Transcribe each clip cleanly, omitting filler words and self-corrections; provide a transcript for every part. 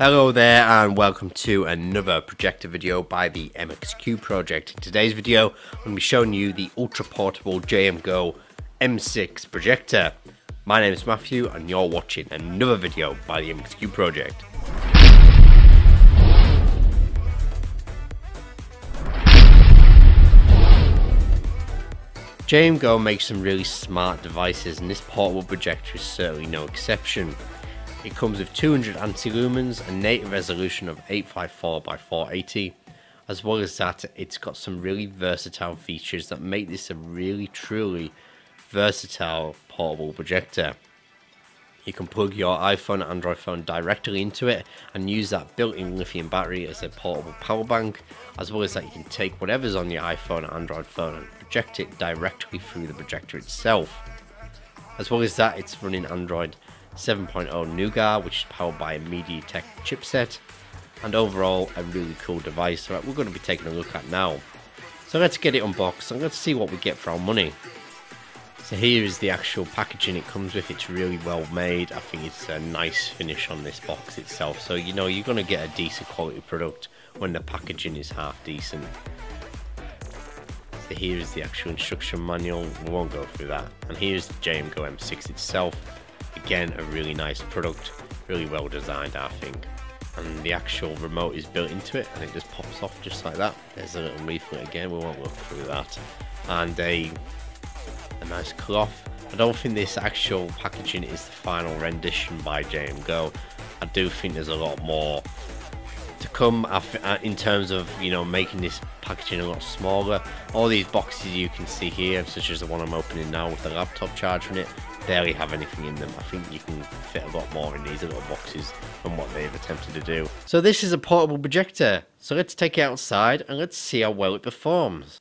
Hello there and welcome to another projector video by the MXQ project. In today's video I'm going to be showing you the ultra portable JMGO M6 projector. My name is Matthew and you're watching another video by the MXQ project. JMGO makes some really smart devices and this portable projector is certainly no exception. It comes with 200 ANSI lumens, a native resolution of 854 by 480. As well as that, it's got some really versatile features that make this a really truly versatile portable projector. You can plug your iPhone or Android phone directly into it and use that built-in lithium battery as a portable power bank. As well as that, you can take whatever's on your iPhone or Android phone and project it directly through the projector itself. As well as that, it's running Android 7.0 Nougat, which is powered by a MEDIATEK chipset, and overall a really cool device that we're going to be taking a look at now. So let's get it unboxed and let's see what we get for our money. So here is the actual packaging it comes with. It's really well made. I think it's a nice finish on this box itself, so you know you're going to get a decent quality product when the packaging is half decent. So here is the actual instruction manual. We won't go through that. And here's the JMGO M6 itself. Again, a really nice product, really well designed I think. And the actual remote is built into it and it just pops off just like that. There's a little leaflet again, we won't look through that. And a nice cloth. I don't think this actual packaging is the final rendition by JMGO. I do think there's a lot more to come in terms of, you know, making this packaging a lot smaller. All these boxes you can see here, such as the one I'm opening now with the laptop charger in it, barely have anything in them. I think you can fit a lot more in these little boxes than what they've attempted to do. So this is a portable projector, so let's take it outside and let's see how well it performs.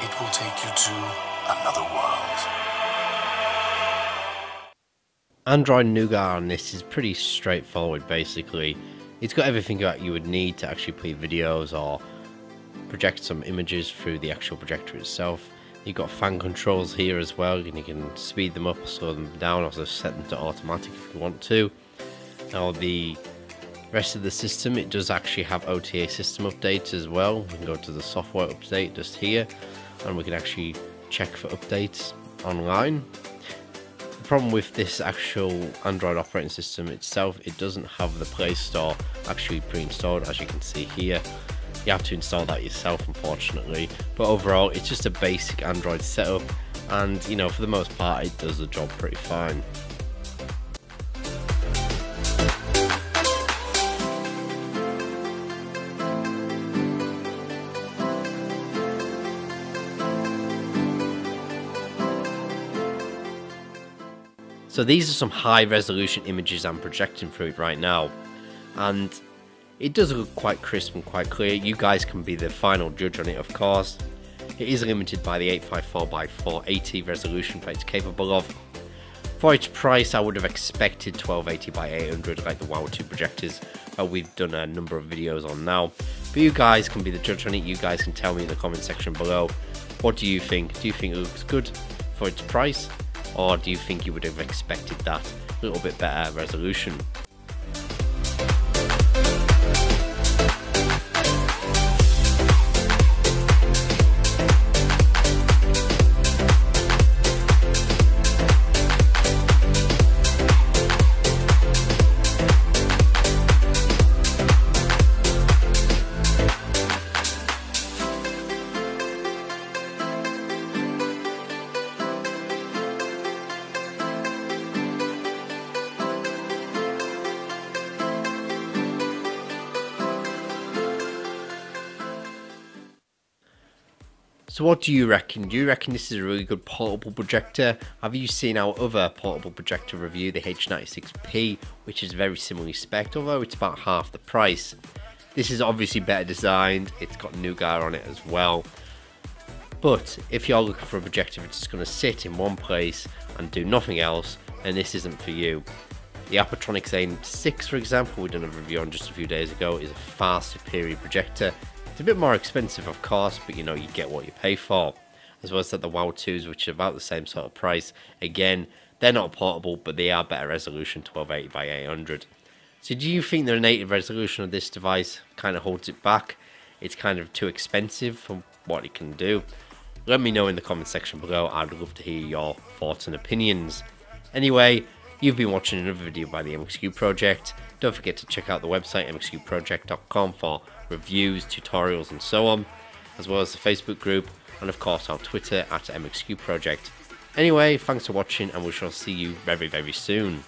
It will take you to another world. Android Nougat on this is pretty straightforward basically. It's got everything that you would need to actually play videos or project some images through the actual projector itself. You've got fan controls here as well, and you can speed them up or slow them down, or set them to automatic if you want to. Now the rest of the system, it does actually have OTA system updates as well. We can go to the software update just here and we can actually check for updates online. The problem with this actual Android operating system itself, it doesn't have the Play Store actually pre-installed, as you can see here. You have to install that yourself unfortunately, but overall it's just a basic Android setup and, you know, for the most part it does the job pretty fine. So these are some high resolution images I'm projecting through it right now, and it does look quite crisp and quite clear. You guys can be the final judge on it, of course. It is limited by the 854 by 480 resolution that it's capable of. For its price, I would have expected 1280 by 800 like the WOW 2 projectors that we've done a number of videos on now. But you guys can be the judge on it. You guys can tell me in the comment section below. What do you think? Do you think it looks good for its price? Or do you think you would have expected that little bit better resolution? So what do you reckon? Do you reckon this is a really good portable projector? Have you seen our other portable projector review, the H96P, which is very similarly spec'd, although it's about half the price? This is obviously better designed, it's got Nougat on it as well. But if you're looking for a projector that's just going to sit in one place and do nothing else, then this isn't for you. The Apotronix A6, for example, we done a review on just a few days ago, is a far superior projector. It's a bit more expensive, of course, but you know, you get what you pay for. As well as that the WOW 2s, which are about the same sort of price. Again, they're not portable, but they are better resolution, 1280 by 800. So do you think the native resolution of this device kind of holds it back? It's kind of too expensive for what it can do? Let me know in the comment section below. I'd love to hear your thoughts and opinions. Anyway, you've been watching another video by the MXQ Project. Don't forget to check out the website mxqproject.com for reviews, tutorials and so on, as well as the Facebook group and of course our Twitter at MXQ Project. Anyway, thanks for watching and we shall see you very, very soon.